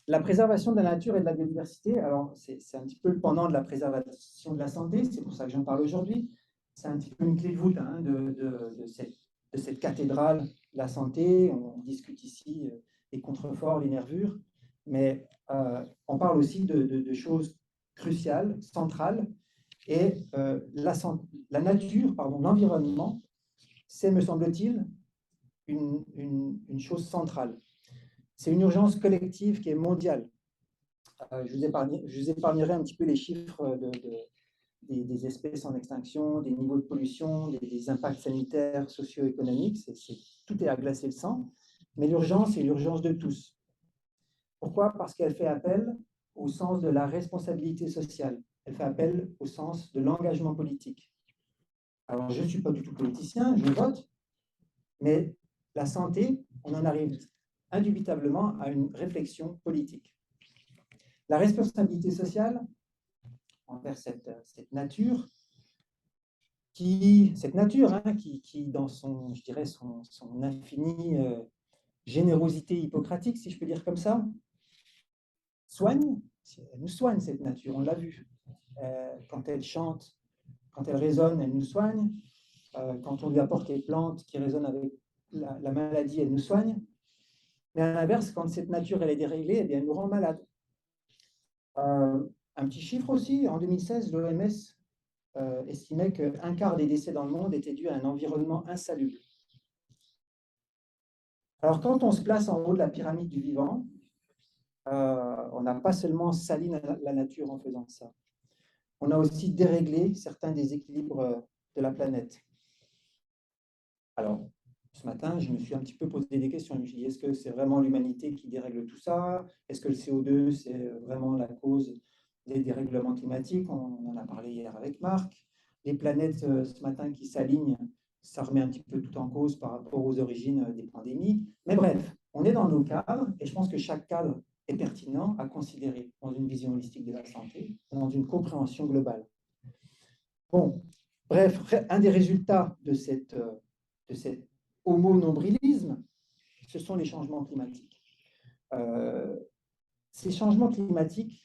La préservation de la nature et de la biodiversité, alors c'est un petit peu le pendant de la préservation de la santé, c'est pour ça que j'en parle aujourd'hui. C'est un petit peu une clé de voûte hein, de cette cathédrale de la santé. On discute ici les contreforts, les nervures, mais on parle aussi de choses cruciales, centrales, et la nature, pardon, l'environnement, c'est, me semble-t-il, une chose centrale. C'est une urgence collective qui est mondiale. Je vous épargnerai un petit peu les chiffres des espèces en extinction, des niveaux de pollution, des impacts sanitaires, socio-économiques. Tout est à glacer le sang. Mais l'urgence, c'est l'urgence de tous. Pourquoi? Parce qu'elle fait appel au sens de la responsabilité sociale. Elle fait appel au sens de l'engagement politique. Alors, je ne suis pas du tout politicien, je vote, mais la santé, on en arrive indubitablement à une réflexion politique. La responsabilité sociale envers cette nature, qui dans son, je dirais, son infinie générosité hippocratique, si je peux dire comme ça, elle nous soigne cette nature, on l'a vu. Quand elle chante, quand elle résonne, elle nous soigne. Quand on lui apporte les plantes qui résonnent avec la maladie, elle nous soigne. Mais à l'inverse, quand cette nature elle est déréglée, eh bien, elle nous rend malade. Un petit chiffre aussi, en 2016, l'OMS estimait qu'un quart des décès dans le monde étaient dus à un environnement insalubre. Alors, quand on se place en haut de la pyramide du vivant, on n'a pas seulement sali la nature en faisant ça. On a aussi déréglé certains des équilibres de la planète. Alors, ce matin, je me suis un petit peu posé des questions. Je me suis dit, est-ce que c'est vraiment l'humanité qui dérègle tout ça? Est-ce que le CO2, c'est vraiment la cause des dérèglements climatiques? On en a parlé hier avec Marc. Les planètes, ce matin, qui s'alignent, ça remet un petit peu tout en cause par rapport aux origines des pandémies. Mais bref, on est dans nos cadres et je pense que chaque cadre est pertinent à considérer dans une vision holistique de la santé, dans une compréhension globale. Bon, bref, un des résultats de cet homo-nombrilisme, ce sont les changements climatiques. Ces changements climatiques,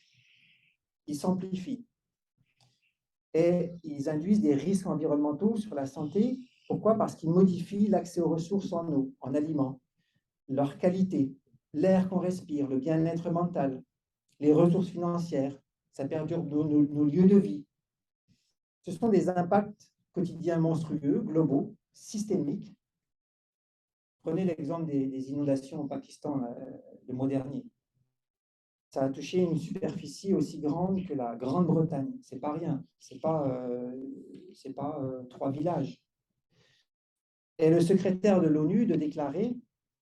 ils s'amplifient et ils induisent des risques environnementaux sur la santé. Pourquoi? Parce qu'ils modifient l'accès aux ressources en eau, en aliments, leur qualité, l'air qu'on respire, le bien-être mental, les ressources financières, ça perdure nos lieux de vie. Ce sont des impacts quotidiens monstrueux, globaux, systémiques. Prenez l'exemple des inondations au Pakistan le mois dernier. Ça a touché une superficie aussi grande que la Grande-Bretagne. C'est pas rien. C'est pas 3 villages. Et le secrétaire de l'ONU de déclarer: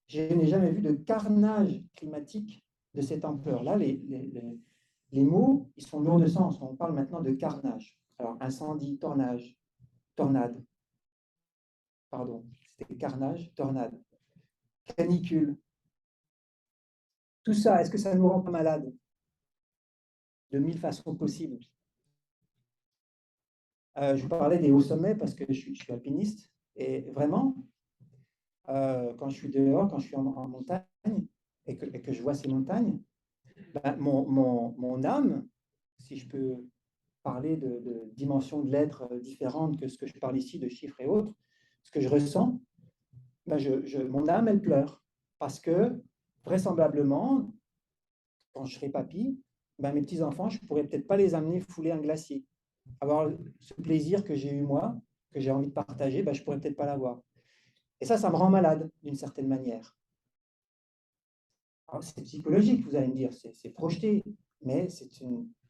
je n'ai jamais vu de carnage climatique de cette ampleur. Là, les mots, ils sont lourds de sens. On parle maintenant de carnage. Alors, incendie, tornade. Pardon, c'était carnage, tornade. Canicule. Tout ça, est-ce que ça ne nous rend pas malade? De 1000 façons possibles. Je vous parlais des hauts sommets parce que je suis alpiniste. Et vraiment, quand je suis dehors, quand je suis en montagne et que je vois ces montagnes, ben, mon âme, si je peux parler de dimensions de l'être différentes que ce que je parle ici, de chiffres et autres, ce que je ressens, ben mon âme, elle pleure. Parce que, vraisemblablement, quand je serai papy, ben mes petits-enfants, je ne pourrais peut-être pas les amener fouler un glacier. Avoir ce plaisir que j'ai eu moi, que j'ai envie de partager, ben je ne pourrais peut-être pas l'avoir. Et ça me rend malade d'une certaine manière. C'est psychologique, vous allez me dire, c'est projeté, mais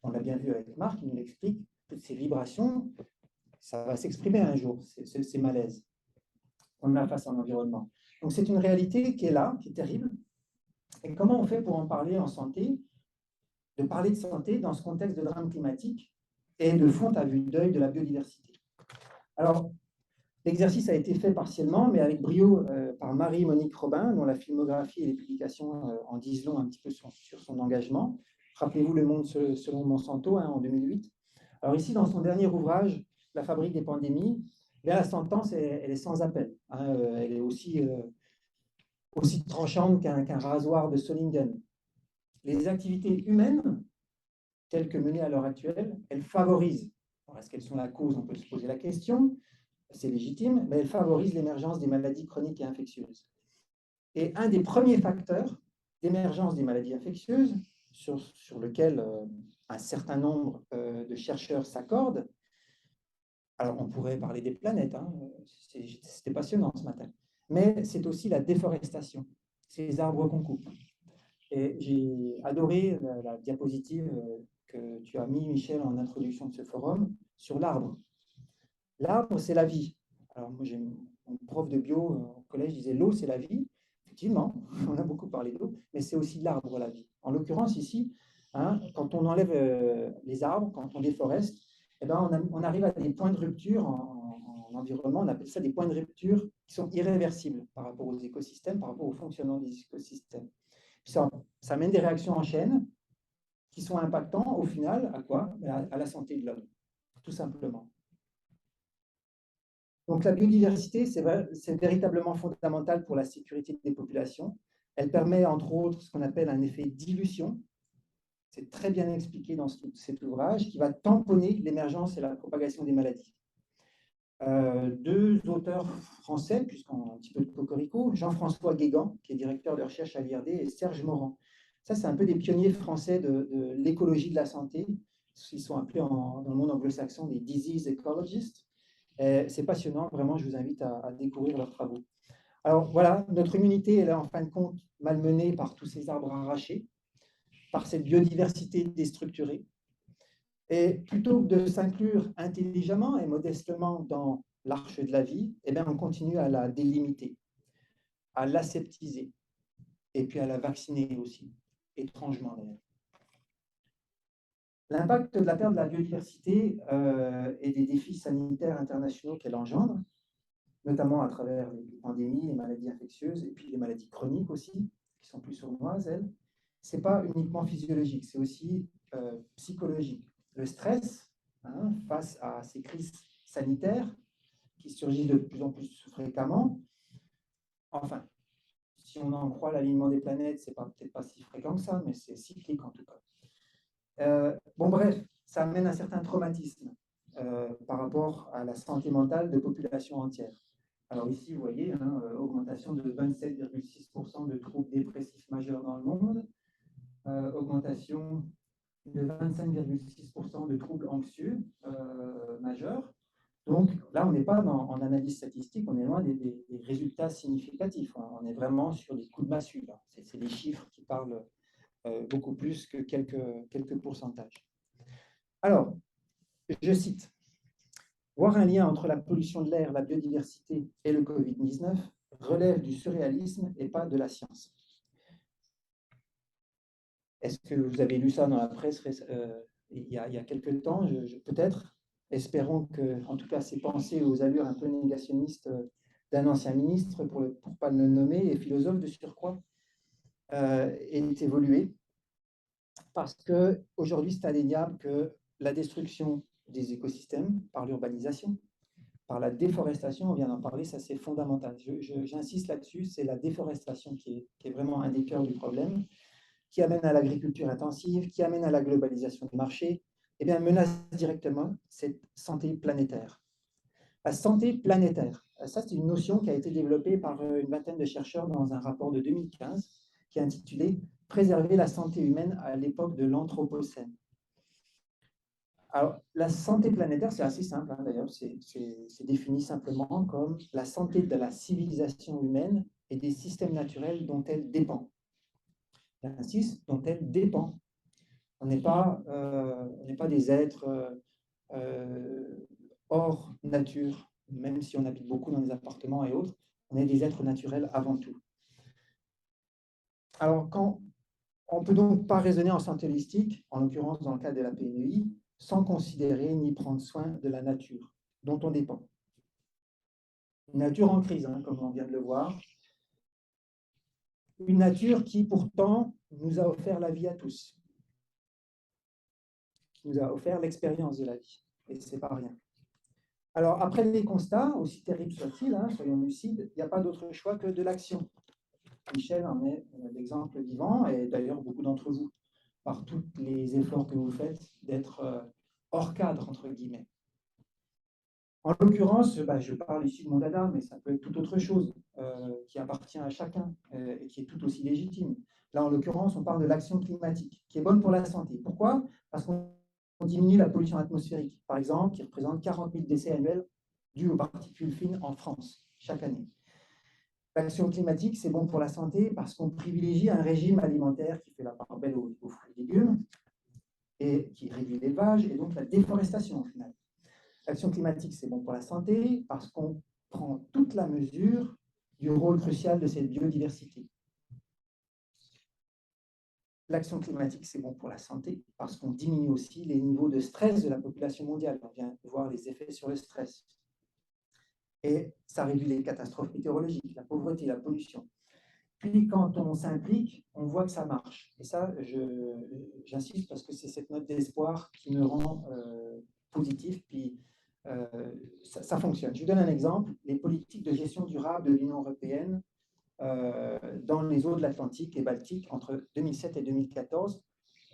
on l'a bien vu avec Marc, il nous l'explique, toutes ces vibrations, ça va s'exprimer un jour, ces malaises. On a face à l'environnement. Donc c'est une réalité qui est là, qui est terrible. Et comment on fait pour en parler en santé, de parler de santé dans ce contexte de drame climatique et de fonte à vue d'œil de la biodiversité? Alors, l'exercice a été fait partiellement, mais avec brio par Marie-Monique Robin, dont la filmographie et les publications en disent long un petit peu sur son engagement. Rappelez-vous Le Monde selon Monsanto, en 2008. Alors ici, dans son dernier ouvrage, La fabrique des pandémies, la sentence, elle est sans appel. Elle est aussi tranchante qu'un rasoir de Solingen. Les activités humaines, telles que menées à l'heure actuelle, elles favorisent. Est-ce qu'elles sont la cause? On peut se poser la question. C'est légitime, mais elles favorisent l'émergence des maladies chroniques et infectieuses. Et un des premiers facteurs d'émergence des maladies infectieuses, sur lequel un certain nombre de chercheurs s'accordent, alors on pourrait parler des planètes, c'était passionnant ce matin, mais c'est aussi la déforestation, ces arbres qu'on coupe. Et j'ai adoré la diapositive que tu as mis, Michel, en introduction de ce forum, sur l'arbre. L'arbre, c'est la vie. Alors, moi, j'ai mon prof de bio au collège disait l'eau, c'est la vie. Effectivement, on a beaucoup parlé d'eau, mais c'est aussi l'arbre, la vie. En l'occurrence, ici, quand on enlève les arbres, quand on déforeste, eh ben, on arrive à des points de rupture en environnement. On appelle ça des points de rupture qui sont irréversibles par rapport aux écosystèmes, par rapport au fonctionnement des écosystèmes. Puis ça amène des réactions en chaîne qui sont impactantes, au final, à quoi? À la santé de l'homme, tout simplement. Donc la biodiversité, c'est véritablement fondamental pour la sécurité des populations. Elle permet, entre autres, ce qu'on appelle un effet dilution. C'est très bien expliqué dans cet ouvrage, qui va tamponner l'émergence et la propagation des maladies. Deux auteurs français, puisqu'on a un petit peu de cocorico, Jean-François Guégan, qui est directeur de recherche à l'IRD, et Serge Morand. Ça, c'est un peu des pionniers français de l'écologie de la santé. Ils sont appelés dans le monde anglo-saxon des disease ecologists. C'est passionnant, vraiment, je vous invite à découvrir leurs travaux. Alors voilà, notre immunité, elle est en fin de compte malmenée par tous ces arbres arrachés, par cette biodiversité déstructurée. Et plutôt que de s'inclure intelligemment et modestement dans l'arche de la vie, eh bien, on continue à la délimiter, à l'aseptiser, et puis à la vacciner aussi, étrangement d'ailleurs. L'impact de la perte de la biodiversité et des défis sanitaires internationaux qu'elle engendre, notamment à travers les pandémies, les maladies infectieuses et puis les maladies chroniques aussi, qui sont plus sournoises, elles, ce n'est pas uniquement physiologique, c'est aussi psychologique. Le stress, face à ces crises sanitaires qui surgissent de plus en plus fréquemment, enfin, si on en croit l'alignement des planètes, c'est peut-être pas si fréquent que ça, mais c'est cyclique en tout cas. Bon, bref, ça amène un certain traumatisme par rapport à la santé mentale de populations entières. Alors ici, vous voyez, augmentation de 27,6% de troubles dépressifs majeurs dans le monde, augmentation de 25,6% de troubles anxieux majeurs, Donc là, on n'est pas en analyse statistique, on est loin des résultats significatifs. On est vraiment sur des coups de massue. C'est des chiffres qui parlent beaucoup plus que quelques pourcentages. Alors, je cite, voir un lien entre la pollution de l'air, la biodiversité et le Covid-19 relève du surréalisme et pas de la science. Est-ce que vous avez lu ça dans la presse il y a quelques temps, peut-être? Espérons que, en tout cas, ces pensées aux allures un peu négationnistes d'un ancien ministre, pour ne pas le nommer, et philosophe de surcroît, aient évolué. Parce qu'aujourd'hui, c'est indéniable que la destruction des écosystèmes par l'urbanisation, par la déforestation, on vient d'en parler, ça c'est fondamental. J'insiste là-dessus, c'est la déforestation qui est vraiment un des cœurs du problème, qui amène à l'agriculture intensive, qui amène à la globalisation du marché, et bien, menace directement cette santé planétaire. La santé planétaire, ça c'est une notion qui a été développée par une vingtaine de chercheurs dans un rapport de 2015 qui est intitulé « Préserver la santé humaine à l'époque de l'Anthropocène ». Alors, la santé planétaire, c'est assez simple, hein, d'ailleurs, c'est défini simplement comme la santé de la civilisation humaine et des systèmes naturels dont elle dépend. J'insiste, dont elle dépend. On n'est pas des êtres hors nature, même si on habite beaucoup dans des appartements et autres, on est des êtres naturels avant tout. Alors, on ne peut donc pas raisonner en santé holistique, en l'occurrence dans le cas de la PNEI, sans considérer ni prendre soin de la nature dont on dépend. Une nature en crise, hein, comme on vient de le voir. Une nature qui, pourtant, nous a offert la vie à tous, qui nous a offert l'expérience de la vie. Et ce n'est pas rien. Alors, après les constats, aussi terribles soient-ils, hein, soyons lucides, il n'y a pas d'autre choix que de l'action. Michel en est l'exemple vivant, et d'ailleurs beaucoup d'entre vous, par tous les efforts que vous faites, d'être hors cadre, entre guillemets. En l'occurrence, je parle ici de mon dada, mais ça peut être toute autre chose qui appartient à chacun et qui est tout aussi légitime. Là, en l'occurrence, on parle de l'action climatique, qui est bonne pour la santé. Pourquoi? Parce qu'on diminue la pollution atmosphérique, par exemple, qui représente 40 000 décès annuels dus aux particules fines en France, chaque année. L'action climatique, c'est bon pour la santé parce qu'on privilégie un régime alimentaire qui fait la part belle aux fruits et légumes et qui réduit l'élevage et donc la déforestation au final. L'action climatique, c'est bon pour la santé parce qu'on prend toute la mesure du rôle crucial de cette biodiversité. L'action climatique, c'est bon pour la santé parce qu'on diminue aussi les niveaux de stress de la population mondiale. On vient de voir les effets sur le stress. Et ça réduit les catastrophes météorologiques, la pauvreté, la pollution. Puis, quand on s'implique, on voit que ça marche. Et ça, j'insiste parce que c'est cette note d'espoir qui me rend positif. Puis, ça fonctionne. Je vous donne un exemple. Les politiques de gestion durable de l'Union européenne dans les eaux de l'Atlantique et Baltique entre 2007 et 2014,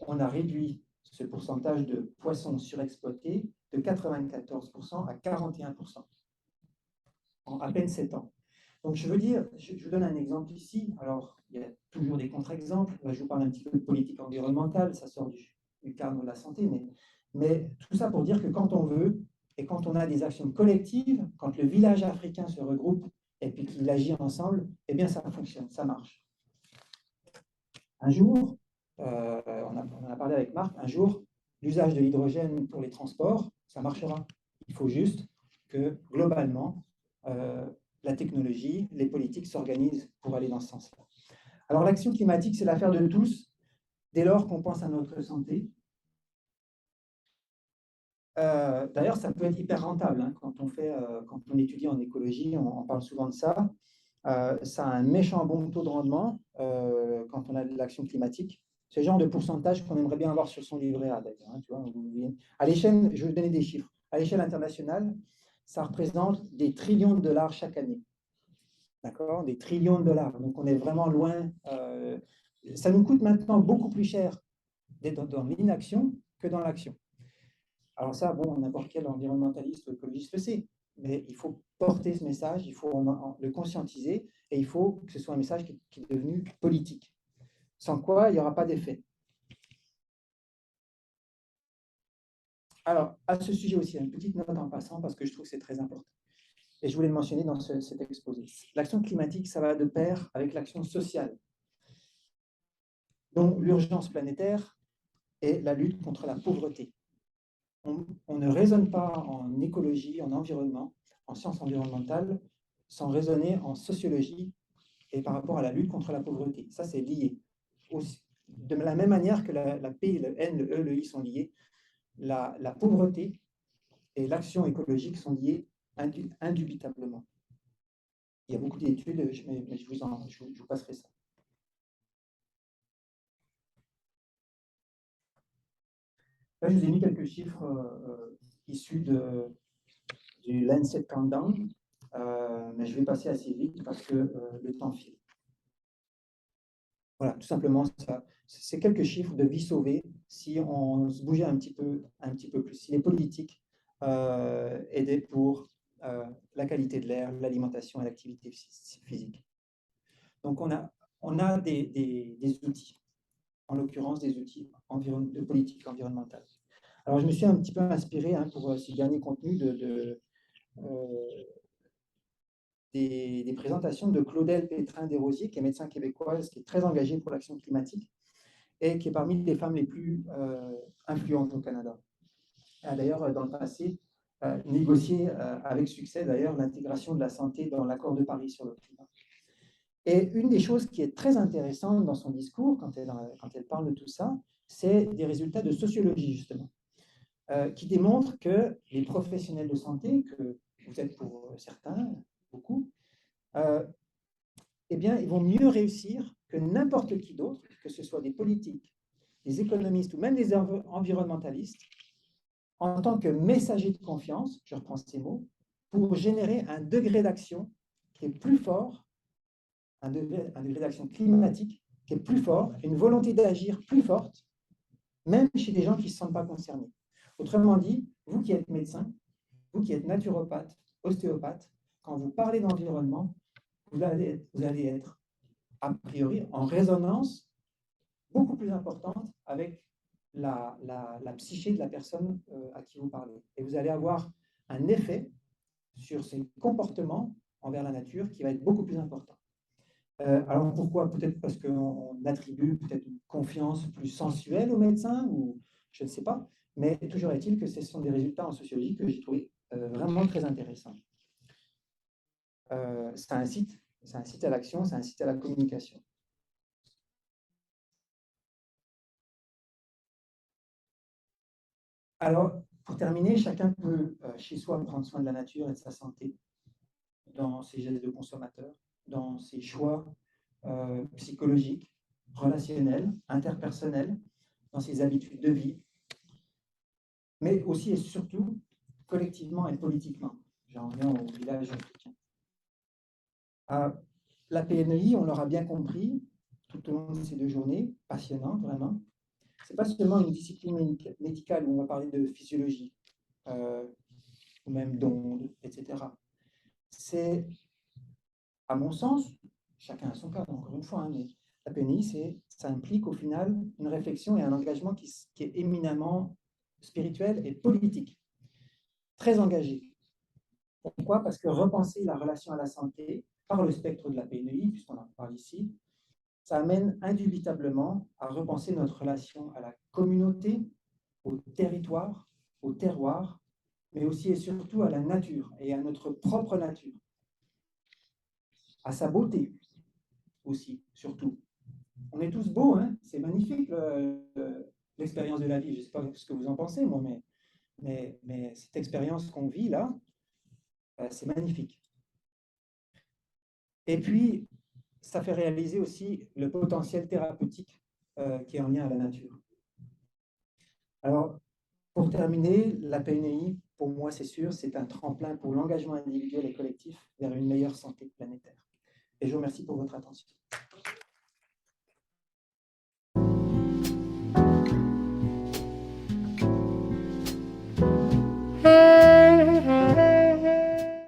on a réduit ce pourcentage de poissons surexploités de 94% à 41% en à peine 7 ans. Donc, je veux dire, je vous donne un exemple ici. Alors, il y a toujours des contre-exemples. Là, je vous parle un petit peu de politique environnementale, ça sort du cadre de la santé, mais tout ça pour dire que quand on veut et quand on a des actions collectives, quand le village africain se regroupe et puis qu'il agit ensemble, eh bien, ça fonctionne, ça marche. Un jour, on en a parlé avec Marc, un jour, l'usage de l'hydrogène pour les transports, ça marchera. Il faut juste que, globalement, la technologie, les politiques s'organisent pour aller dans ce sens-là. Alors, l'action climatique, c'est l'affaire de tous, dès lors qu'on pense à notre santé. D'ailleurs, ça peut être hyper rentable. Hein, quand on étudie en écologie, on parle souvent de ça. Ça a un méchant bon taux de rendement quand on a de l'action climatique. C'est le genre de pourcentage qu'on aimerait bien avoir sur son livret A, d'ailleurs. Hein, tu vois, à l'échelle, je vais vous donner des chiffres. À l'échelle internationale, ça représente des trillions de dollars chaque année. D'accord? Des trillions de dollars. Donc, on est vraiment loin. Ça nous coûte maintenant beaucoup plus cher d'être dans l'inaction que dans l'action. Alors ça, bon, n'importe quel environnementaliste ou écologiste le sait, mais il faut porter ce message, il faut le conscientiser, et il faut que ce soit un message qui est devenu politique. Sans quoi, il n'y aura pas d'effet. Alors, à ce sujet aussi, une petite note en passant, parce que je trouve que c'est très important. Et je voulais le mentionner dans cet exposé. L'action climatique, ça va de pair avec l'action sociale, dont l'urgence planétaire et la lutte contre la pauvreté. On ne raisonne pas en écologie, en environnement, en sciences environnementales, sans raisonner en sociologie et par rapport à la lutte contre la pauvreté. Ça, c'est lié. Aussi, de la même manière que la P, le N, le E, le I sont liés, la pauvreté et l'action écologique sont liées indubitablement. Il y a beaucoup d'études, mais je vous passerai ça. Là, je vous ai mis quelques chiffres issus du Lancet Countdown, mais je vais passer assez vite parce que le temps file. Voilà, tout simplement, c'est quelques chiffres de vie sauvée si on se bougeait un petit peu plus, si les politiques aidaient pour la qualité de l'air, l'alimentation et l'activité physique. Donc, on a des outils, en l'occurrence des outils de politique environnementale. Alors, je me suis un petit peu inspiré pour ces derniers contenus des présentations de Claudel Pétrin-Desrosiers, qui est médecin québécoise, qui est très engagée pour l'action climatique et qui est parmi les femmes les plus influentes au Canada. Elle a d'ailleurs, dans le passé, négocié avec succès d'ailleurs l'intégration de la santé dans l'accord de Paris sur le climat. Et une des choses qui est très intéressante dans son discours, quand elle parle de tout ça, c'est des résultats de sociologie, justement, qui démontrent que les professionnels de santé, que vous êtes pour certains, beaucoup, eh bien, ils vont mieux réussir que n'importe qui d'autre, que ce soit des politiques, des économistes ou même des environnementalistes, en tant que messagers de confiance, je reprends ces mots, pour générer un degré d'action qui est plus fort, un degré d'action climatique qui est plus fort, une volonté d'agir plus forte, même chez des gens qui ne se sentent pas concernés. Autrement dit, vous qui êtes médecin, vous qui êtes naturopathe, ostéopathe, quand vous parlez d'environnement, vous allez être, a priori, en résonance beaucoup plus importante avec la psyché de la personne à qui vous parlez. Et vous allez avoir un effet sur ses comportements envers la nature qui va être beaucoup plus important. Alors pourquoi? Peut-être parce qu'on attribue peut-être une confiance plus sensuelle aux médecins, ou je ne sais pas, mais toujours est-il que ce sont des résultats en sociologie que j'ai trouvé vraiment très intéressants. C'est un site à l'action, c'est un site à la communication. Alors, pour terminer, chacun peut chez soi prendre soin de la nature et de sa santé dans ses gestes de consommateur, dans ses choix psychologiques, relationnels, interpersonnels, dans ses habitudes de vie, mais aussi et surtout collectivement et politiquement. J'en reviens au village africain. La PNEI, on l'aura bien compris tout au long de ces 2 journées, passionnantes vraiment. Ce n'est pas seulement une discipline médicale où on va parler de physiologie, ou même d'ondes, etc. C'est, à mon sens, chacun a son cas, encore une fois, mais la PNI, ça implique au final une réflexion et un engagement qui est éminemment spirituel et politique, très engagé. Pourquoi? Parce que repenser la relation à la santé par le spectre de la PNI, puisqu'on en parle ici, ça amène indubitablement à repenser notre relation à la communauté, au territoire, au terroir, mais aussi et surtout à la nature et à notre propre nature, à sa beauté aussi, surtout. On est tous beaux, hein, c'est magnifique l'expérience de la vie. Je ne sais pas ce que vous en pensez, moi, mais cette expérience qu'on vit là, c'est magnifique. Et puis, ça fait réaliser aussi le potentiel thérapeutique qui est en lien à la nature. Alors, pour terminer, la PNI, pour moi, c'est sûr, c'est un tremplin pour l'engagement individuel et collectif vers une meilleure santé planétaire. Et je vous remercie pour votre attention.